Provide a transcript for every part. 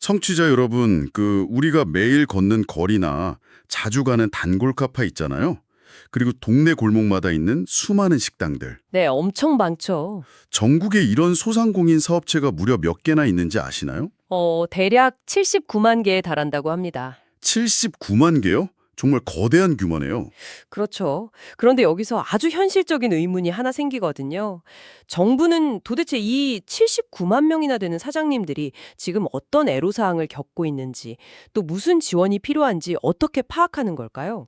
청취자 여러분, 우리가 매일 걷는 거리나 자주 가는 단골 카페 있잖아요. 그리고 동네 골목마다 있는 수많은 식당들. 네, 엄청 많죠. 전국에 이런 소상공인 사업체가 무려 몇 개나 있는지 아시나요? 대략 79만 개에 달한다고 합니다. 79만 개요? 정말 거대한 규모네요. 그렇죠. 그런데 여기서 아주 현실적인 의문이 하나 생기거든요. 정부는 도대체 이 79만 명이나 되는 사장님들이 지금 어떤 애로사항을 겪고 있는지, 또 무슨 지원이 필요한지 어떻게 파악하는 걸까요?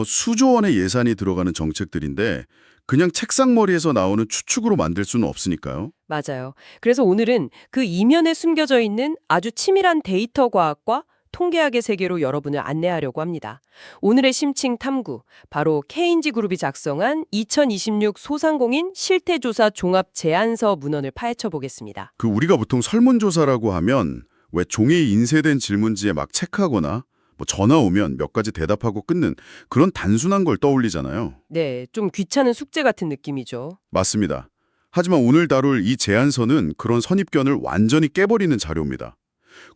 수조 원의 예산이 들어가는 정책들인데 그냥 책상머리에서 나오는 추측으로 만들 수는 없으니까요. 맞아요. 그래서 오늘은 그 이면에 숨겨져 있는 아주 치밀한 데이터 과학과 통계학의 세계로 여러분을 안내하려고 합니다. 오늘의 심층 탐구, 바로 K&G 그룹이 작성한 2026 소상공인 실태조사 종합 제안서 문헌을 파헤쳐 보겠습니다. 우리가 보통 설문조사라고 하면 왜 종이에 인쇄된 질문지에 막 체크하거나 전화 오면 몇 가지 대답하고 끊는 그런 단순한 걸 떠올리잖아요. 네, 좀 귀찮은 숙제 같은 느낌이죠. 맞습니다. 하지만 오늘 다룰 이 제안서는 그런 선입견을 완전히 깨버리는 자료입니다.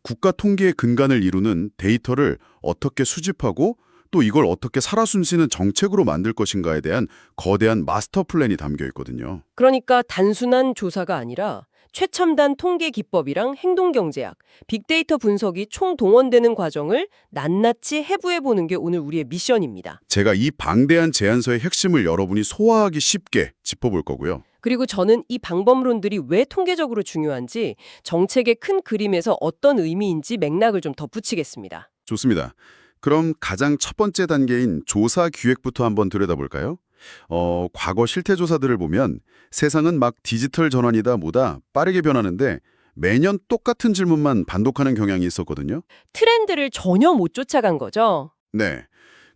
국가 통계의 근간을 이루는 데이터를 어떻게 수집하고 또 이걸 어떻게 살아 숨쉬는 정책으로 만들 것인가에 대한 거대한 마스터 플랜이 담겨 있거든요. 그러니까 단순한 조사가 아니라 최첨단 통계 기법이랑 행동경제학, 빅데이터 분석이 총동원되는 과정을 낱낱이 해부해보는 게 오늘 우리의 미션입니다. 제가 이 방대한 제안서의 핵심을 여러분이 소화하기 쉽게 짚어볼 거고요. 그리고 저는 이 방법론들이 왜 통계적으로 중요한지, 정책의 큰 그림에서 어떤 의미인지 맥락을 좀 덧붙이겠습니다. 좋습니다. 그럼 가장 첫 번째 단계인 조사 기획부터 한번 들여다볼까요? 과거 실태조사들을 보면 세상은 막 디지털 전환이다 뭐다 빠르게 변하는데 매년 똑같은 질문만 반복하는 경향이 있었거든요. 트렌드를 전혀 못 쫓아간 거죠. 네.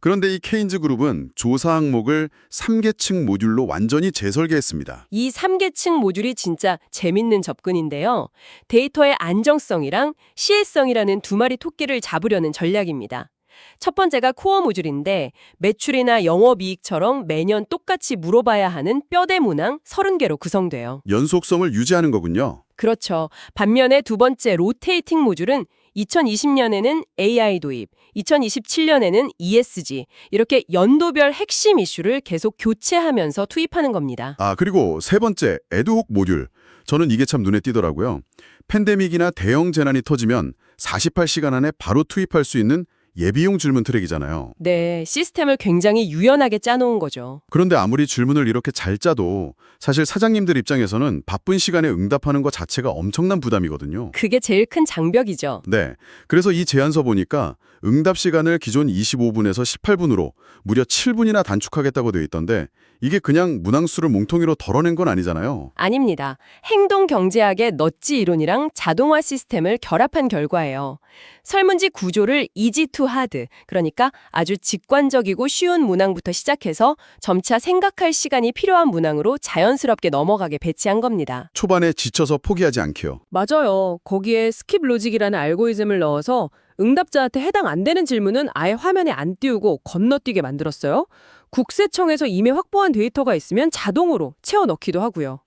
그런데 이 케인즈 그룹은 조사 항목을 3계층 모듈로 완전히 재설계했습니다. 이 3계층 모듈이 진짜 재밌는 접근인데요. 데이터의 안정성이랑 시혜성이라는 두 마리 토끼를 잡으려는 전략입니다. 첫 번째가 코어 모듈인데 매출이나 영업이익처럼 매년 똑같이 물어봐야 하는 뼈대 문항 30개로 구성돼요. 연속성을 유지하는 거군요. 그렇죠. 반면에 두 번째 로테이팅 모듈은 2020년에는 AI 도입, 2027년에는 ESG, 이렇게 연도별 핵심 이슈를 계속 교체하면서 투입하는 겁니다. 그리고 세 번째 에드혹 모듈. 저는 이게 참 눈에 띄더라고요. 팬데믹이나 대형 재난이 터지면 48시간 안에 바로 투입할 수 있는 예비용 질문 트랙이잖아요. 네, 시스템을 굉장히 유연하게 짜놓은 거죠. 그런데 아무리 질문을 이렇게 잘 짜도 사실 사장님들 입장에서는 바쁜 시간에 응답하는 것 자체가 엄청난 부담이거든요. 그게 제일 큰 장벽이죠. 네. 그래서 이 제안서 보니까 응답 시간을 기존 25분에서 18분으로 무려 7분이나 단축하겠다고 되어 있던데 이게 그냥 문항수를 뭉텅이로 덜어낸 건 아니잖아요. 아닙니다. 행동 경제학의 넛지 이론이랑 자동화 시스템을 결합한 결과예요. 설문지 구조를 이지 투 하드, 그러니까 아주 직관적이고 쉬운 문항부터 시작해서 점차 생각할 시간이 필요한 문항으로 자연스럽게 넘어가게 배치한 겁니다. 초반에 지쳐서 포기하지 않게요. 맞아요. 거기에 스킵 로직이라는 알고리즘을 넣어서 응답자한테 해당 안 되는 질문은 아예 화면에 안 띄우고 건너뛰게 만들었어요. 국세청에서 이미 확보한 데이터가 있으면 자동으로 채워 넣기도 하고요.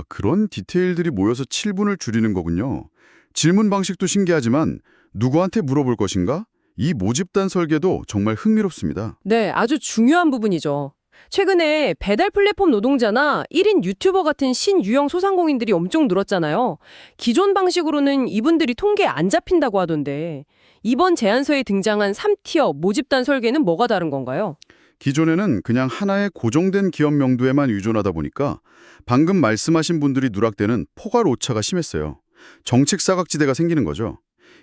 그런 디테일들이 모여서 7분을 줄이는 거군요. 질문 방식도 신기하지만 누구한테 물어볼 것인가? 이 모집단 설계도 정말 흥미롭습니다. 네, 아주 중요한 부분이죠. 최근에 배달 플랫폼 노동자나 1인 유튜버 같은 신유형 소상공인들이 엄청 늘었잖아요. 기존 방식으로는 이분들이 통계에 안 잡힌다고 하던데 이번 제안서에 등장한 3티어 모집단 설계는 뭐가 다른 건가요? 기존에는 그냥 하나의 고정된 기업 명도에만 의존하다 보니까 방금 말씀하신 분들이 누락되는 포괄 오차가 심했어요. 정책 사각지대가 생기는 거죠.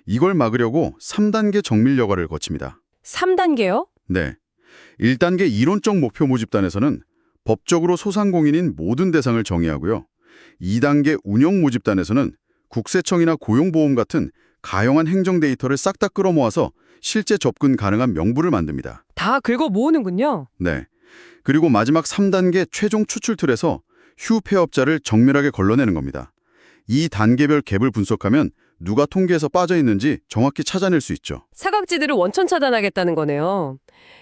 이걸 막으려고 3단계 정밀 여과를 거칩니다. 3단계요? 네. 1단계 이론적 목표 모집단에서는 법적으로 소상공인인 모든 대상을 정의하고요. 2단계 운영 모집단에서는 국세청이나 고용보험 같은 가용한 행정 데이터를 싹 다 끌어모아서 실제 접근 가능한 명부를 만듭니다. 다 긁어 모으는군요. 네. 그리고 마지막 3단계 최종 추출 틀에서 휴 폐업자를 정밀하게 걸러내는 겁니다. 이 단계별 갭을 분석하면 누가 통계에서 빠져 있는지 정확히 찾아낼 수 있죠. 사각지대를 원천 차단하겠다는 거네요.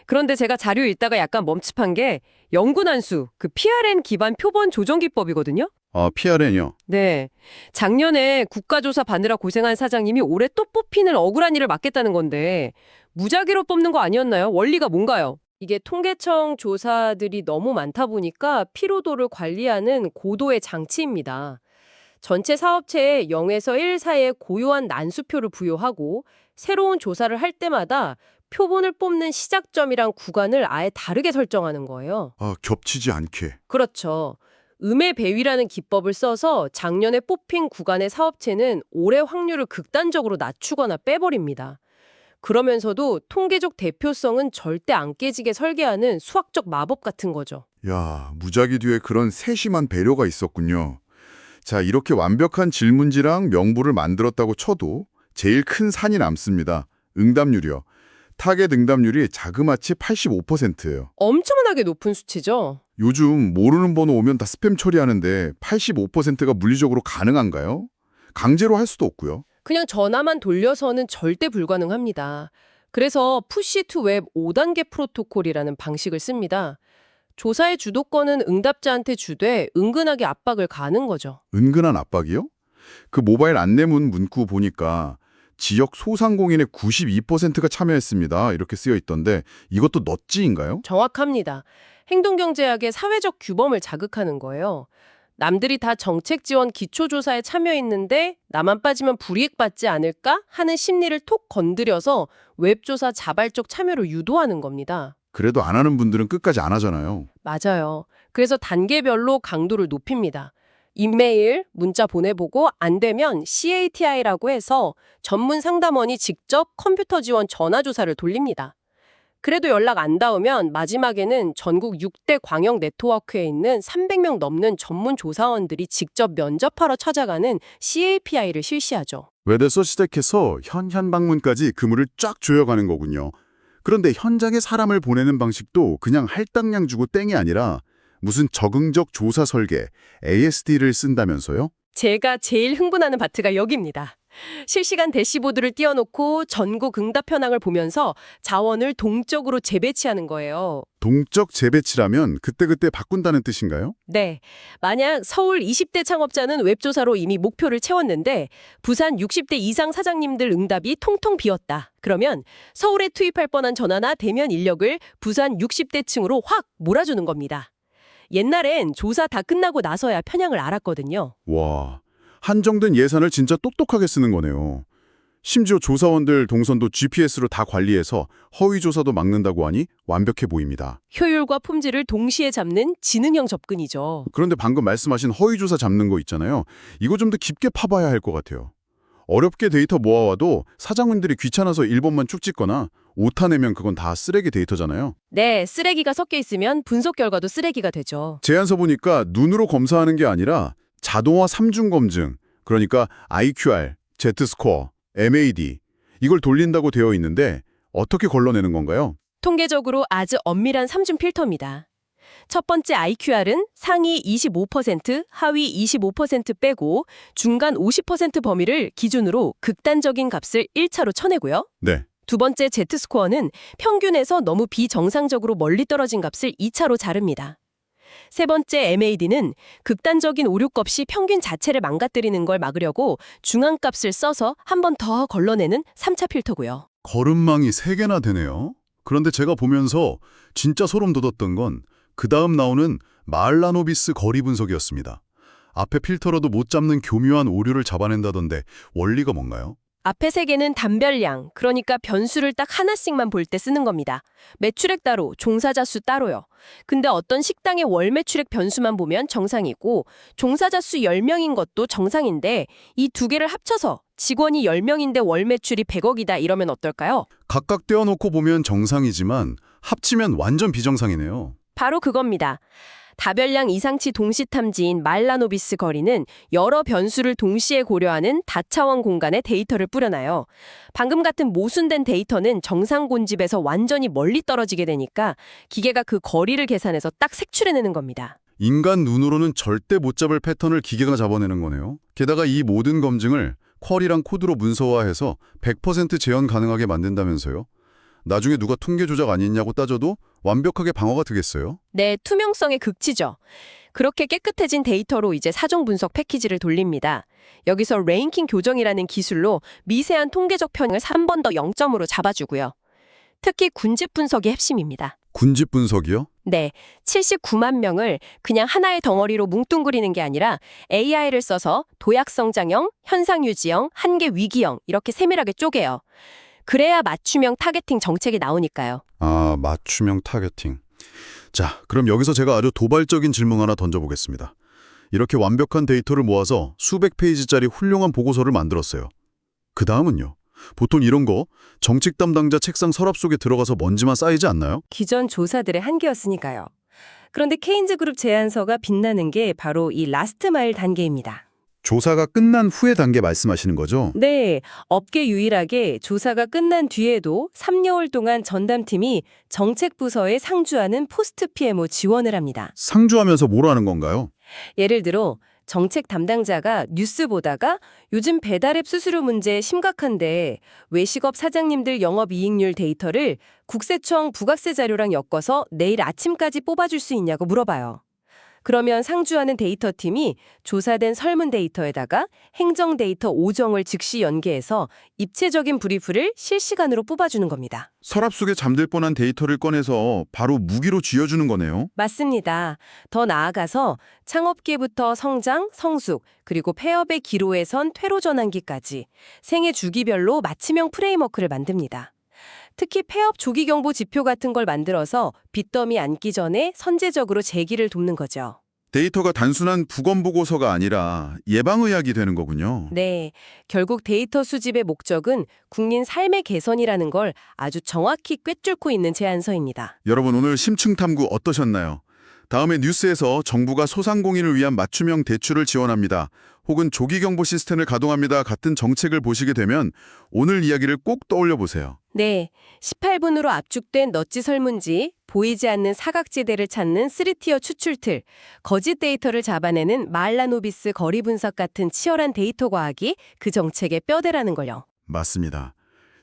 그런데 제가 자료 읽다가 약간 멈칫한 게 연구난수, 그 PRN 기반 표본 조정 기법이거든요. 아, PRN이요? 네. 작년에 국가조사 받느라 고생한 사장님이 올해 또 뽑히는 억울한 일을 맡겠다는 건데 무작위로 뽑는 거 아니었나요? 원리가 뭔가요? 이게 통계청 조사들이 너무 많다 보니까 피로도를 관리하는 고도의 장치입니다. 전체 사업체에 0에서 1 사이의 고요한 난수표를 부여하고 새로운 조사를 할 때마다 표본을 뽑는 시작점이랑 구간을 아예 다르게 설정하는 거예요. 아, 겹치지 않게. 그렇죠. 음의 배위라는 기법을 써서 작년에 뽑힌 구간의 사업체는 올해 확률을 극단적으로 낮추거나 빼버립니다. 그러면서도 통계적 대표성은 절대 안 깨지게 설계하는 수학적 마법 같은 거죠. 야, 무작위 뒤에 그런 세심한 배려가 있었군요. 자, 이렇게 완벽한 질문지랑 명부를 만들었다고 쳐도 제일 큰 산이 남습니다. 응답률이요. 타겟 응답률이 자그마치 85%예요. 엄청나게 높은 수치죠. 요즘 모르는 번호 오면 다 스팸 처리하는데 85%가 물리적으로 가능한가요? 강제로 할 수도 없고요. 그냥 전화만 돌려서는 절대 불가능합니다. 그래서 푸시 투 웹 5단계 프로토콜이라는 방식을 씁니다. 조사의 주도권은 응답자한테 주되 은근하게 압박을 가는 거죠. 은근한 압박이요? 그 모바일 안내문 문구 보니까 지역 소상공인의 92%가 참여했습니다. 이렇게 쓰여 있던데 이것도 넛지인가요? 정확합니다. 행동경제학의 사회적 규범을 자극하는 거예요. 남들이 다 정책 지원 기초조사에 참여했는데 나만 빠지면 불이익받지 않을까 하는 심리를 톡 건드려서 웹조사 자발적 참여를 유도하는 겁니다. 그래도 안 하는 분들은 끝까지 안 하잖아요. 맞아요. 그래서 단계별로 강도를 높입니다. 이메일, 문자 보내보고 안 되면 CATI라고 해서 전문 상담원이 직접 컴퓨터 지원 전화조사를 돌립니다. 그래도 연락 안 닿으면 마지막에는 전국 6대 광역 네트워크에 있는 300명 넘는 전문 조사원들이 직접 면접하러 찾아가는 CAPI를 실시하죠. 웹에서 시작해서 현현 방문까지 그물을 쫙 조여가는 거군요. 그런데 현장에 사람을 보내는 방식도 그냥 할당량 주고 땡이 아니라 무슨 적응적 조사 설계, ASD를 쓴다면서요? 제가 제일 흥분하는 파트가 여기입니다. 실시간 대시보드를 띄워놓고 전국 응답 현황을 보면서 자원을 동적으로 재배치하는 거예요. 동적 재배치라면 그때그때 바꾼다는 뜻인가요? 네. 만약 서울 20대 창업자는 웹조사로 이미 목표를 채웠는데 부산 60대 이상 사장님들 응답이 통통 비었다. 그러면 서울에 투입할 뻔한 전화나 대면 인력을 부산 60대층으로 확 몰아주는 겁니다. 옛날엔 조사 다 끝나고 나서야 편향을 알았거든요. 와, 한정된 예산을 진짜 똑똑하게 쓰는 거네요. 심지어 조사원들 동선도 GPS로 다 관리해서 허위 조사도 막는다고 하니 완벽해 보입니다. 효율과 품질을 동시에 잡는 지능형 접근이죠. 그런데 방금 말씀하신 허위 조사 잡는 거 있잖아요. 이거 좀 더 깊게 파봐야 할 것 같아요. 어렵게 데이터 모아와도 사장님들이 귀찮아서 1번만 쭉 찍거나 오타 내면 그건 다 쓰레기 데이터잖아요. 네, 쓰레기가 섞여 있으면 분석 결과도 쓰레기가 되죠. 제안서 보니까 눈으로 검사하는 게 아니라 자동화 3중 검증, 그러니까 IQR, Z스코어, MAD 이걸 돌린다고 되어 있는데 어떻게 걸러내는 건가요? 통계적으로 아주 엄밀한 3중 필터입니다. 첫 번째 IQR은 상위 25%, 하위 25% 빼고 중간 50% 범위를 기준으로 극단적인 값을 1차로 쳐내고요. 네. 두 번째 Z스코어는 평균에서 너무 비정상적으로 멀리 떨어진 값을 2차로 자릅니다. 세 번째 MAD는 극단적인 오류값 없이 평균 자체를 망가뜨리는 걸 막으려고 중앙값을 써서 한 번 더 걸러내는 3차 필터고요. 걸음망이 3개나 되네요. 그런데 제가 보면서 진짜 소름 돋았던 건 그 다음 나오는 말라노비스 거리 분석이었습니다. 앞에 필터로도 못 잡는 교묘한 오류를 잡아낸다던데 원리가 뭔가요? 앞에 세 개는 단별량, 그러니까 변수를 딱 하나씩만 볼 때 쓰는 겁니다. 매출액 따로, 종사자 수 따로요. 근데 어떤 식당의 월 매출액 변수만 보면 정상이고 종사자 수 10명인 것도 정상인데 이 두 개를 합쳐서 직원이 10명인데 월 매출이 100억이다 이러면 어떨까요? 각각 떼어놓고 보면 정상이지만 합치면 완전 비정상이네요. 바로 그겁니다. 다별량 이상치 동시탐지인 말라노비스 거리는 여러 변수를 동시에 고려하는 다차원 공간에 데이터를 뿌려놔요. 방금 같은 모순된 데이터는 정상 곤집에서 완전히 멀리 떨어지게 되니까 기계가 그 거리를 계산해서 딱 색출해내는 겁니다. 인간 눈으로는 절대 못 잡을 패턴을 기계가 잡아내는 거네요. 게다가 이 모든 검증을 쿼리랑 코드로 문서화해서 100% 재현 가능하게 만든다면서요? 나중에 누가 통계 조작 아니냐고 따져도 완벽하게 방어가 되겠어요? 네, 투명성의 극치죠. 그렇게 깨끗해진 데이터로 이제 사정 분석 패키지를 돌립니다. 여기서 랭킹 교정이라는 기술로 미세한 통계적 편향을 3번 더 0점으로 잡아주고요. 특히 군집 분석이 핵심입니다. 군집 분석이요? 네, 79만 명을 그냥 하나의 덩어리로 뭉뚱그리는 게 아니라 AI를 써서 도약성장형, 현상유지형, 한계 위기형 이렇게 세밀하게 쪼개요. 그래야 맞춤형 타겟팅 정책이 나오니까요. 아, 맞춤형 타겟팅. 자, 그럼 여기서 제가 아주 도발적인 질문 하나 던져보겠습니다. 이렇게 완벽한 데이터를 모아서 수백 페이지짜리 훌륭한 보고서를 만들었어요. 그 다음은요? 보통 이런 거 정책 담당자 책상 서랍 속에 들어가서 먼지만 쌓이지 않나요? 기존 조사들의 한계였으니까요. 그런데 케인즈 그룹 제안서가 빛나는 게 바로 이 라스트 마일 단계입니다. 조사가 끝난 후의 단계 말씀하시는 거죠? 네, 업계 유일하게 조사가 끝난 뒤에도 3개월 동안 전담팀이 정책부서에 상주하는 포스트 PMO 지원을 합니다. 상주하면서 뭘 하는 건가요? 예를 들어 정책 담당자가 뉴스 보다가 요즘 배달앱 수수료 문제 심각한데 외식업 사장님들 영업이익률 데이터를 국세청 부가세 자료랑 엮어서 내일 아침까지 뽑아줄 수 있냐고 물어봐요. 그러면 상주하는 데이터팀이 조사된 설문 데이터에다가 행정 데이터 오정을 즉시 연계해서 입체적인 브리프를 실시간으로 뽑아주는 겁니다. 서랍 속에 잠들 뻔한 데이터를 꺼내서 바로 무기로 쥐어주는 거네요. 맞습니다. 더 나아가서 창업기부터 성장, 성숙, 그리고 폐업의 기로에선 퇴로 전환기까지 생애 주기별로 맞춤형 프레임워크를 만듭니다. 특히 폐업 조기 경보 지표 같은 걸 만들어서 빚더미 앉기 전에 선제적으로 재기를 돕는 거죠. 데이터가 단순한 부검 보고서가 아니라 예방의학이 되는 거군요. 네, 결국 데이터 수집의 목적은 국민 삶의 개선이라는 걸 아주 정확히 꿰뚫고 있는 제안서입니다. 여러분 오늘 심층 탐구 어떠셨나요? 다음에 뉴스에서 정부가 소상공인을 위한 맞춤형 대출을 지원합니다. 혹은 조기경보 시스템을 가동합니다. 같은 정책을 보시게 되면 오늘 이야기를 꼭 떠올려 보세요. 네, 18분으로 압축된 넛지 설문지, 보이지 않는 사각지대를 찾는 3티어 추출틀, 거짓 데이터를 잡아내는 말라노비스 거리 분석 같은 치열한 데이터 과학이 그 정책의 뼈대라는 걸요. 맞습니다.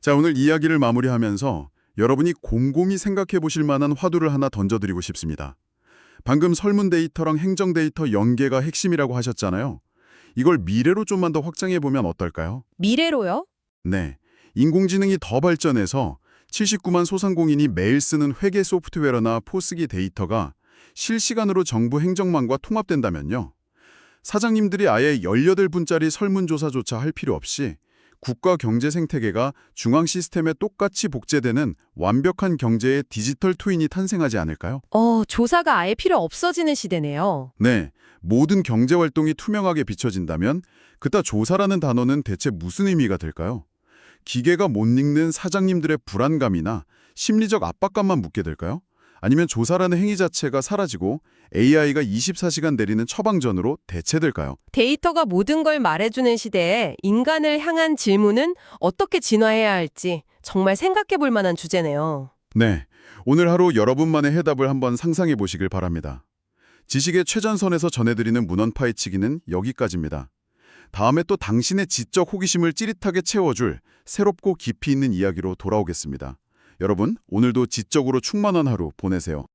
자, 오늘 이야기를 마무리하면서 여러분이 곰곰이 생각해 보실 만한 화두를 하나 던져드리고 싶습니다. 방금 설문 데이터랑 행정 데이터 연계가 핵심이라고 하셨잖아요. 이걸 미래로 좀만 더 확장해 보면 어떨까요? 미래로요? 네, 인공지능이 더 발전해서 79만 소상공인이 매일 쓰는 회계 소프트웨어나 포스기 데이터가 실시간으로 정부 행정망과 통합된다면요. 사장님들이 아예 18분짜리 설문조사조차 할 필요 없이 국가 경제 생태계가 중앙 시스템에 똑같이 복제되는 완벽한 경제의 디지털 트윈이 탄생하지 않을까요? 조사가 아예 필요 없어지는 시대네요. 네, 모든 경제활동이 투명하게 비춰진다면 그따 조사라는 단어는 대체 무슨 의미가 될까요? 기계가 못 읽는 사장님들의 불안감이나 심리적 압박감만 묻게 될까요? 아니면 조사라는 행위 자체가 사라지고 AI가 24시간 내리는 처방전으로 대체될까요? 데이터가 모든 걸 말해주는 시대에 인간을 향한 질문은 어떻게 진화해야 할지 정말 생각해 볼 만한 주제네요. 네, 오늘 하루 여러분만의 해답을 한번 상상해 보시길 바랍니다. 지식의 최전선에서 전해드리는 문헌 파헤치기는 여기까지입니다. 다음에 또 당신의 지적 호기심을 찌릿하게 채워줄 새롭고 깊이 있는 이야기로 돌아오겠습니다. 여러분, 오늘도 지적으로 충만한 하루 보내세요.